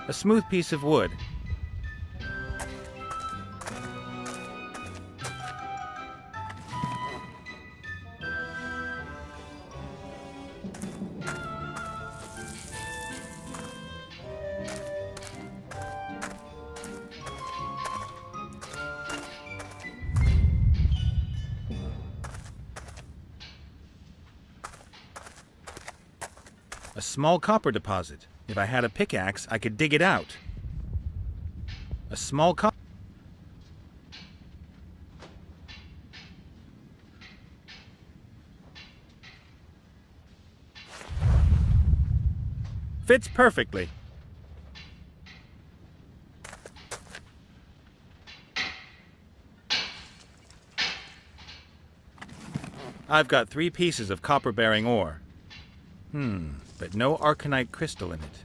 A smooth piece of wood. A small copper deposit. If I had a pickaxe, I could dig it out. A small copper. Fits perfectly. I've got 3 pieces of copper-bearing ore. But no arcanite crystal in it.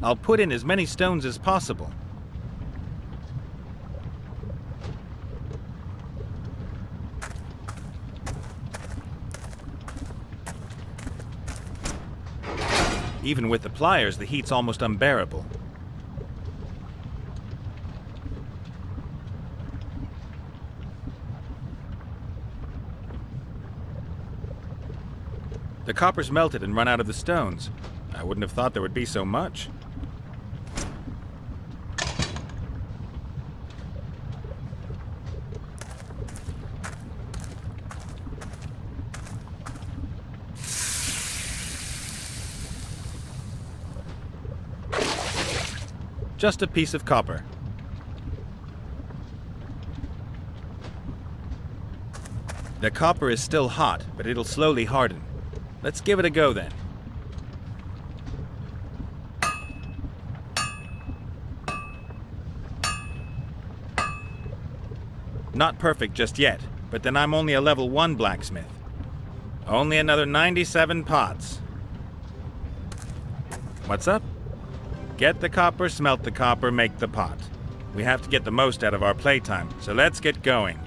I'll put in as many stones as possible. Even with the pliers, the heat's almost unbearable. The copper's melted and run out of the stones. I wouldn't have thought there would be so much. Just a piece of copper. The copper is still hot, but it'll slowly harden. Let's give it a go then. Not perfect just yet, but then I'm only a level 1 blacksmith. Only another 97 pots. What's up? Get the copper, smelt the copper, make the pot. We have to get the most out of our playtime, so let's get going.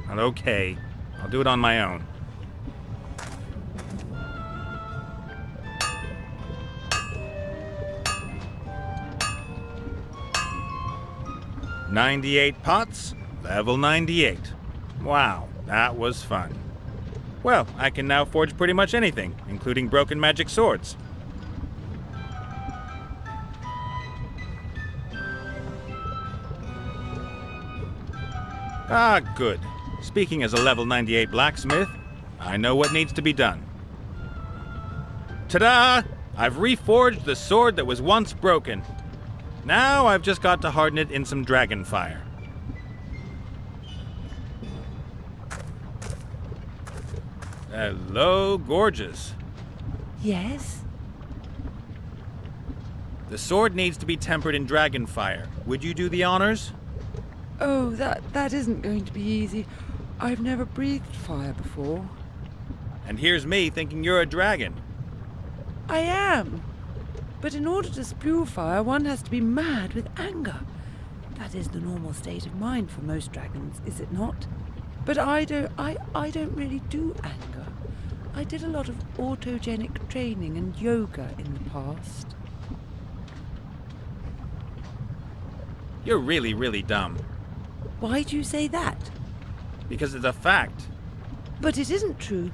Well, okay. I'll do it on my own. "98 pots, level 98. Wow, that was fun. Well, I can now forge pretty much anything, including broken magic swords. Ah, good. Speaking as a level 98 blacksmith, I know what needs to be done. Ta-da! I've reforged the sword that was once broken. Now I've just got to harden it in some dragon fire. Hello, gorgeous. Yes? The sword needs to be tempered in dragon fire. Would you do the honors? Oh, that isn't going to be easy. I've never breathed fire before. And here's me thinking you're a dragon. I am. But in order to spew fire, one has to be mad with anger. That is the normal state of mind for most dragons, is it not? But I don't really do anger. I did a lot of autogenic training and yoga in the past. You're really, really dumb. Why do you say that? Because it's a fact. But it isn't true.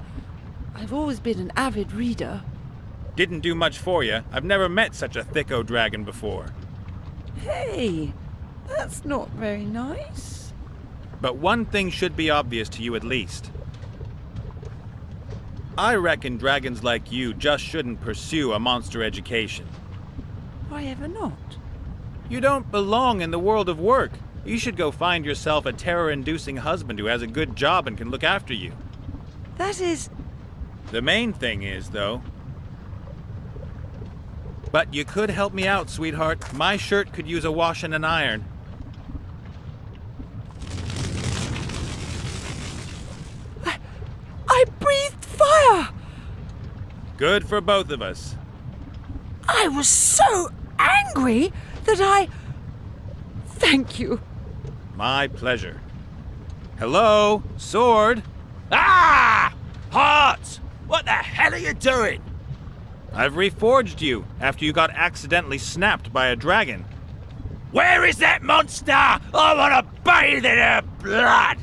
I've always been an avid reader. Didn't do much for you. I've never met such a thicko dragon before. Hey, that's not very nice. But one thing should be obvious to you at least. I reckon dragons like you just shouldn't pursue a monster education. Why ever not? You don't belong in the world of work. You should go find yourself a terror-inducing husband who has a good job and can look after you. That is... The main thing is, though... But you could help me out, sweetheart. My shirt could use a wash and an iron. Good for both of us. I was so angry that I... Thank you. My pleasure. Hello, sword. Ah! Hearts! What the hell are you doing? I've reforged you after you got accidentally snapped by a dragon. Where is that monster? I want to bathe in her blood!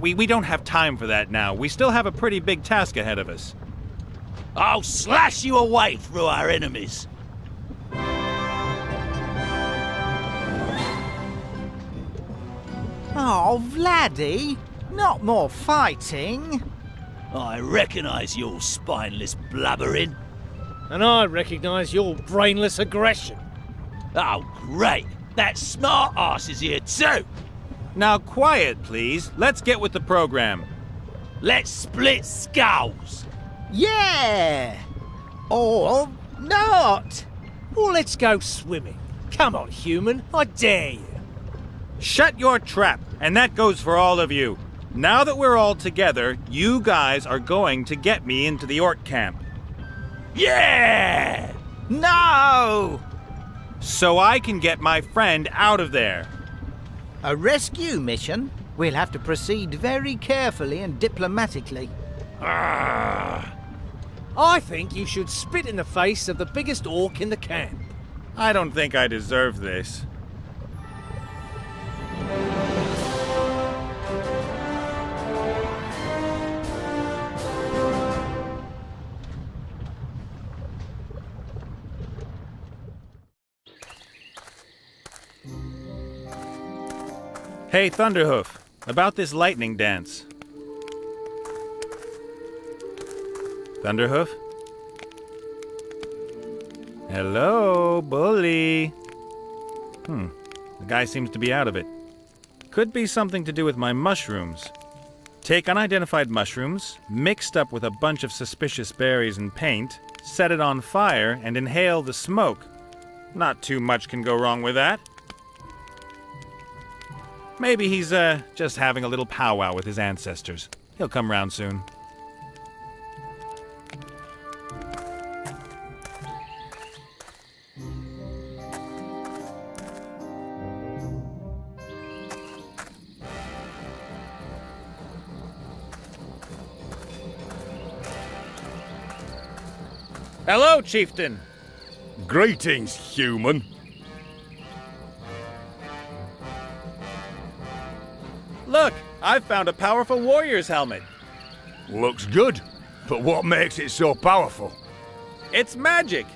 We don't have time for that now. We still have a pretty big task ahead of us. I'll slash you away through our enemies. Oh, Vladdy, not more fighting. I recognise your spineless blubbering. And I recognise your brainless aggression. Oh, great. That smart ass is here too. Now quiet, please. Let's get with the program. Let's split skulls. Yeah! Or not. Or let's go swimming. Come on, human, I dare you. Shut your trap, and that goes for all of you. Now that we're all together, you guys are going to get me into the Orc camp. Yeah! No! So I can get my friend out of there. A rescue mission? We'll have to proceed very carefully and diplomatically. I think you should spit in the face of the biggest orc in the camp. I don't think I deserve this. Hey, Thunderhoof, about this lightning dance. Thunderhoof? Hello, bully. The guy seems to be out of it. Could be something to do with my mushrooms. Take unidentified mushrooms, mixed up with a bunch of suspicious berries and paint, set it on fire, and inhale the smoke. Not too much can go wrong with that. Maybe he's, just having a little powwow with his ancestors. He'll come round soon. Hello, chieftain. Greetings, human. Look, I've found a powerful warrior's helmet. Looks good, but what makes it so powerful? It's magic.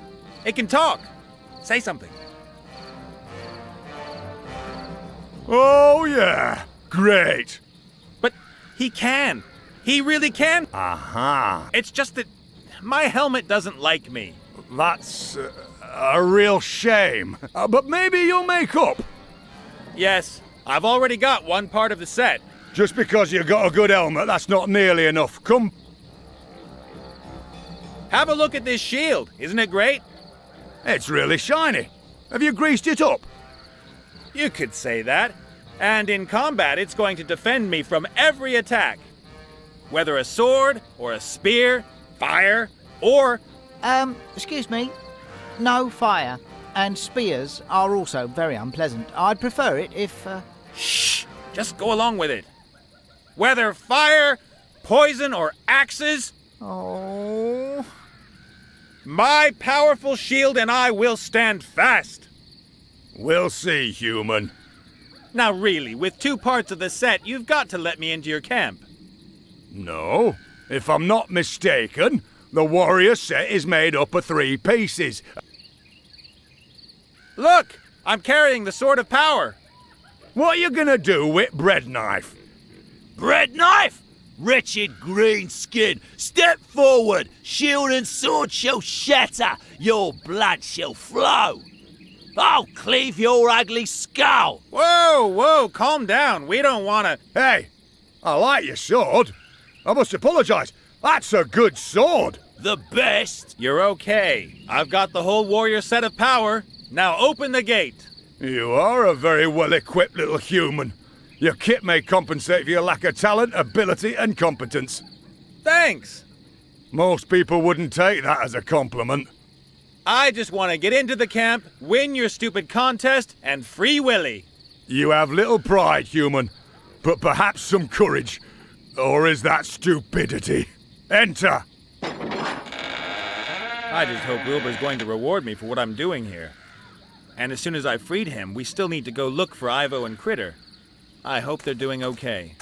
It can talk. Say something. Oh yeah, great. But he can. He really can. Aha, It's just that my helmet doesn't like me. that's a real shame. But maybe you'll make up. Yes, I've already got one part of the set. Just because you got a good helmet, that's not nearly enough. Come. Have a look at this shield. Isn't it great? It's really shiny. Have you greased it up? You could say that. And in combat, it's going to defend me from every attack. Whether a sword, or a spear, fire, or... Excuse me. No fire. And spears are also very unpleasant. I'd prefer it if, Shh! Just go along with it. Whether fire, poison, or axes, Oh... my powerful shield and I will stand fast. We'll see, human. Now really, with two parts of the set, you've got to let me into your camp. No, if I'm not mistaken, the warrior set is made up of 3 pieces. Look! I'm carrying the Sword of Power. What are you gonna do with bread knife? Bread knife? Wretched green skin, step forward. Shield and sword shall shatter. Your blood shall flow. I'll cleave your ugly skull. Whoa, calm down. We don't want to... Hey, I like your sword. I must apologize. That's a good sword. The best. You're okay. I've got the whole warrior set of power. Now open the gate. You are a very well-equipped little human. Your kit may compensate for your lack of talent, ability, and competence. Thanks. Most people wouldn't take that as a compliment. I just want to get into the camp, win your stupid contest, and free Willy. You have little pride, human, but perhaps some courage. Or is that stupidity? Enter! I just hope Wilbur's going to reward me for what I'm doing here. And as soon as I freed him, we still need to go look for Ivo and Critter. I hope they're doing okay.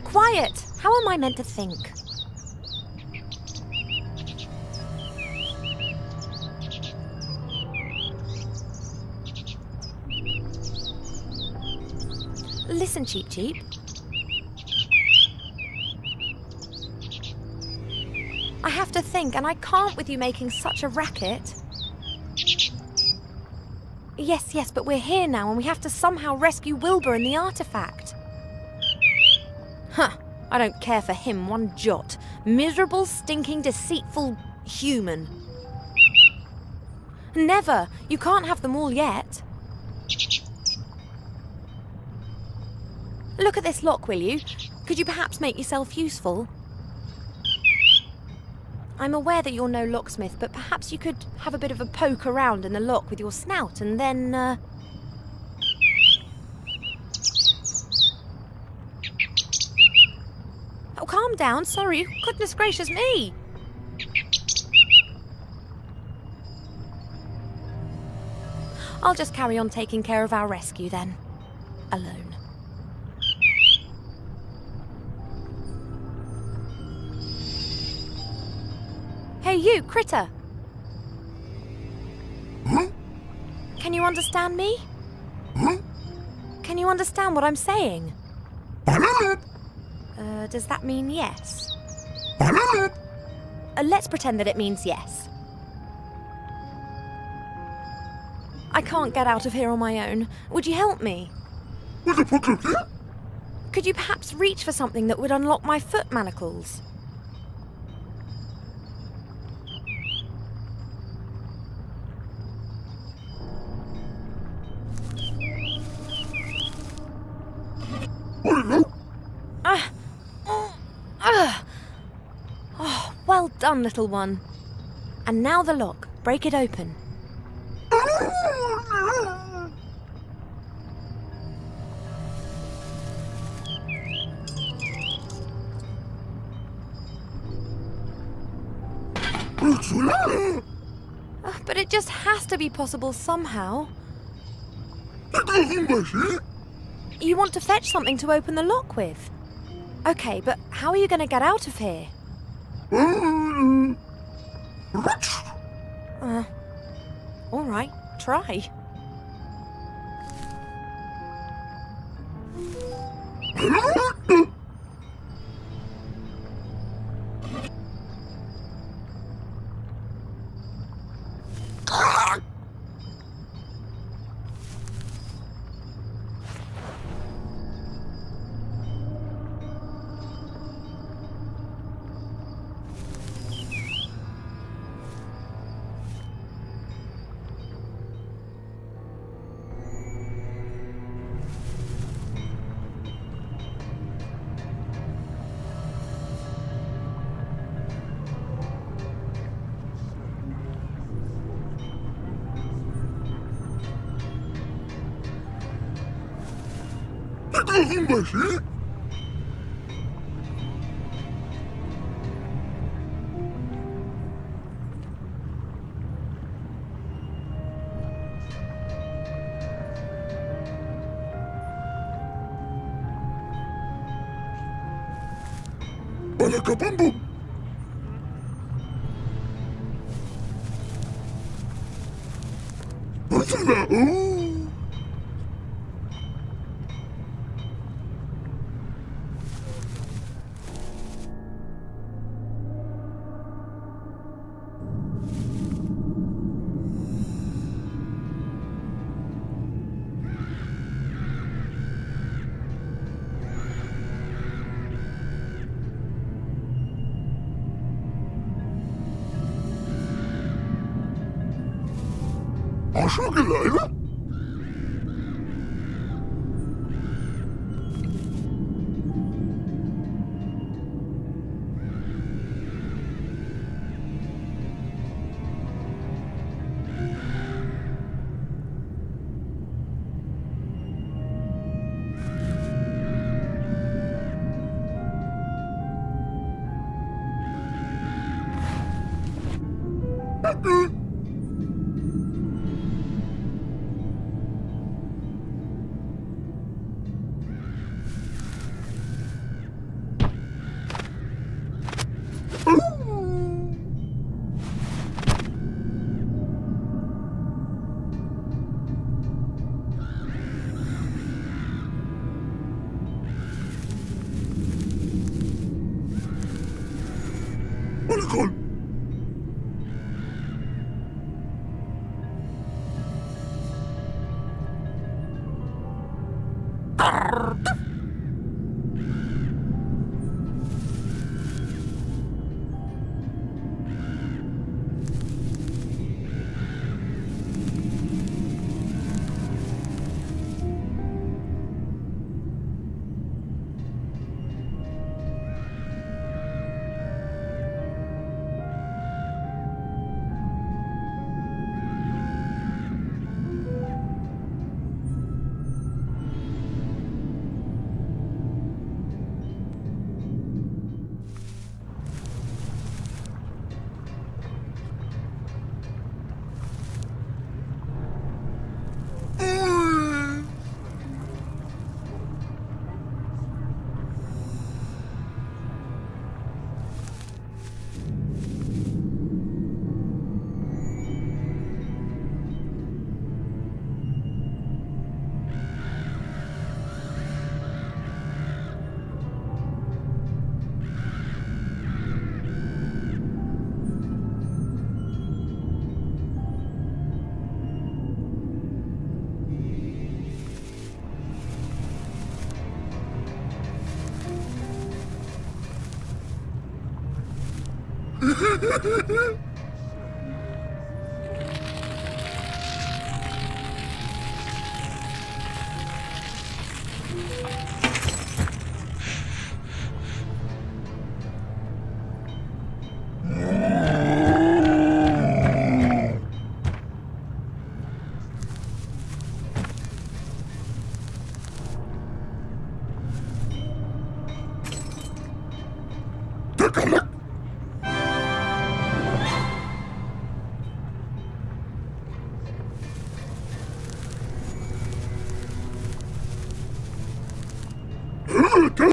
Quiet! How am I meant to think? Listen, Cheep Cheep. I have to think, and I can't with you making such a racket. Yes, but we're here now, and we have to somehow rescue Wilbur and the artifact. Huh, I don't care for him one jot. Miserable, stinking, deceitful human. Never! You can't have them all yet. Look at this lock, will you? Could you perhaps make yourself useful? I'm aware that you're no locksmith, but perhaps you could have a bit of a poke around in the lock with your snout and then, Oh, calm down, sorry. Goodness gracious me! I'll just carry on taking care of our rescue then. Alone. Hey you, Critter! Can you understand me? Can you understand what I'm saying? Does that mean yes? Let's pretend that it means yes. I can't get out of here on my own. Would you help me? Could you perhaps reach for something that would unlock my foot manacles? Oh, well done, little one. And now the lock. Break it open. But it just has to be possible somehow. You want to fetch something to open the lock with? Okay, but how are you going to get out of here? All right, try.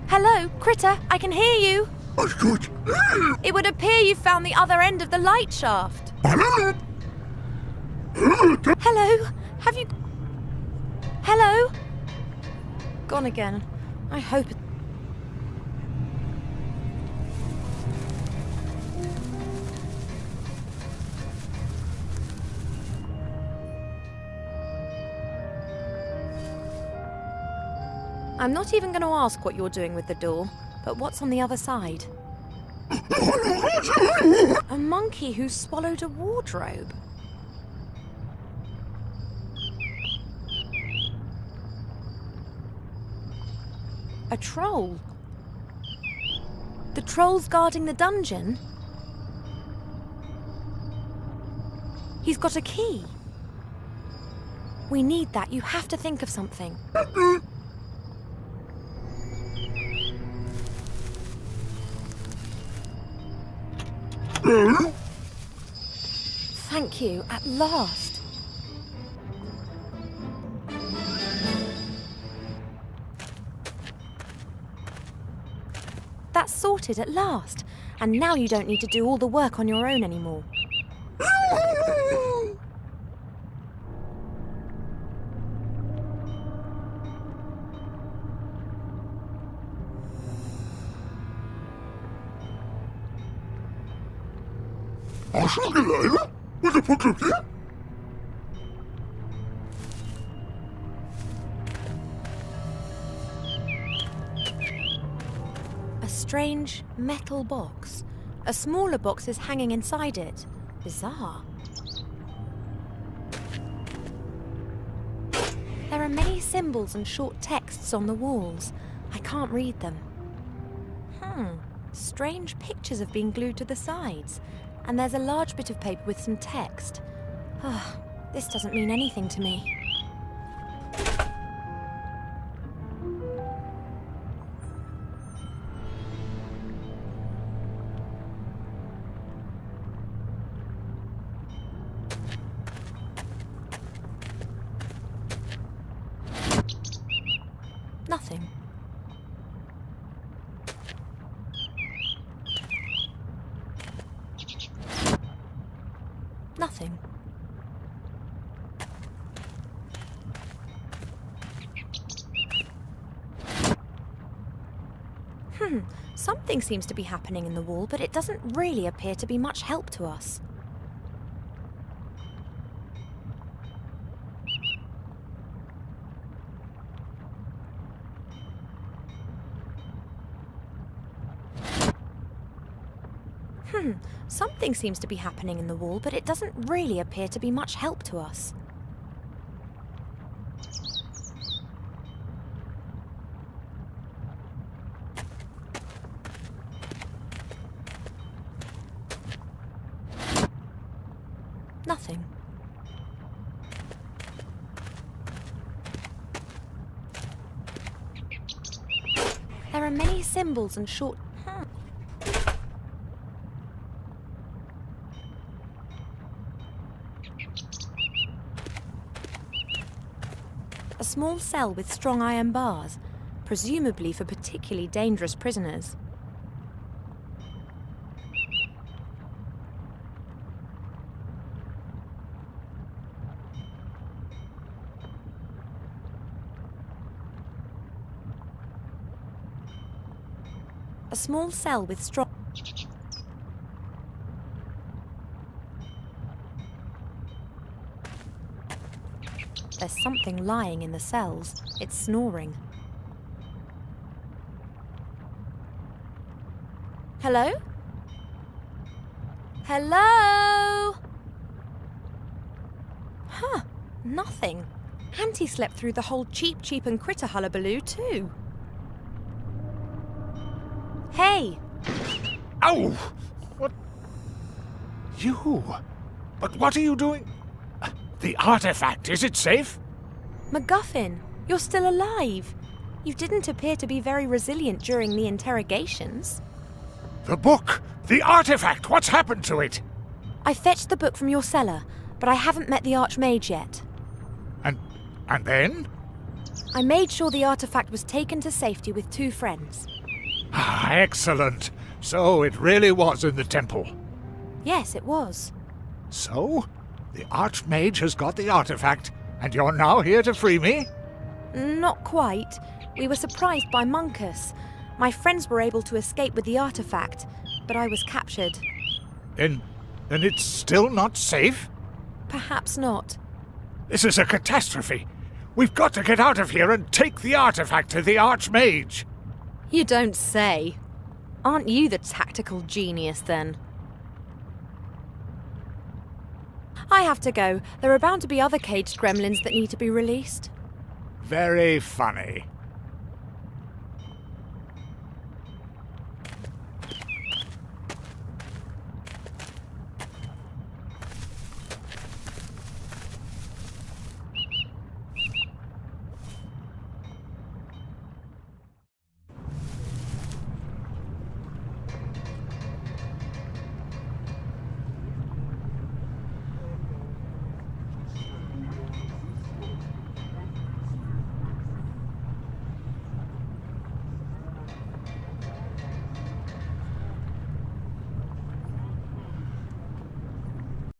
Hello, Critter, I can hear you. It would appear you found the other end of the light shaft. Hello, have you... Hello? Gone again. I hope it... I'm not even going to ask what you're doing with the door, but what's on the other side? A monkey who swallowed a wardrobe. A troll. The troll's guarding the dungeon? He's got a key. We need that. You have to think of something. Thank you, at last. That's sorted at last. And now you don't need to do all the work on your own anymore. A strange metal box. A smaller box is hanging inside it. Bizarre. There are many symbols and short texts on the walls. I can't read them. Strange pictures have been glued to the sides. And there's a large bit of paper with some text. This doesn't mean anything to me. Nothing. Nothing. Something seems to be happening in the wall, but it doesn't really appear to be much help to us. Something seems to be happening in the wall, but it doesn't really appear to be much help to us. Nothing. There are many symbols and short... A small cell with strong iron bars, presumably for particularly dangerous prisoners. A small cell with strong... There's something lying in the cells. It's snoring. Hello? Hello? Nothing. Auntie slept through the whole cheap and critter hullabaloo too. Hey! Ow! What? You? But what are you doing? The artifact, is it safe? MacGuffin, you're still alive. You didn't appear to be very resilient during the interrogations. The book! The artifact! What's happened to it? I fetched the book from your cellar, but I haven't met the Archmage yet. And then? I made sure the artifact was taken to safety with 2 friends. Ah, excellent. So it really was in the temple. Yes, it was. So? The Archmage has got the artifact, and you're now here to free me? Not quite. We were surprised by Munkus. My friends were able to escape with the artifact, but I was captured. Then it's still not safe? Perhaps not. This is a catastrophe. We've got to get out of here and take the artifact to the Archmage. You don't say. Aren't you the tactical genius, then? I have to go. There are bound to be other caged gremlins that need to be released. Very funny.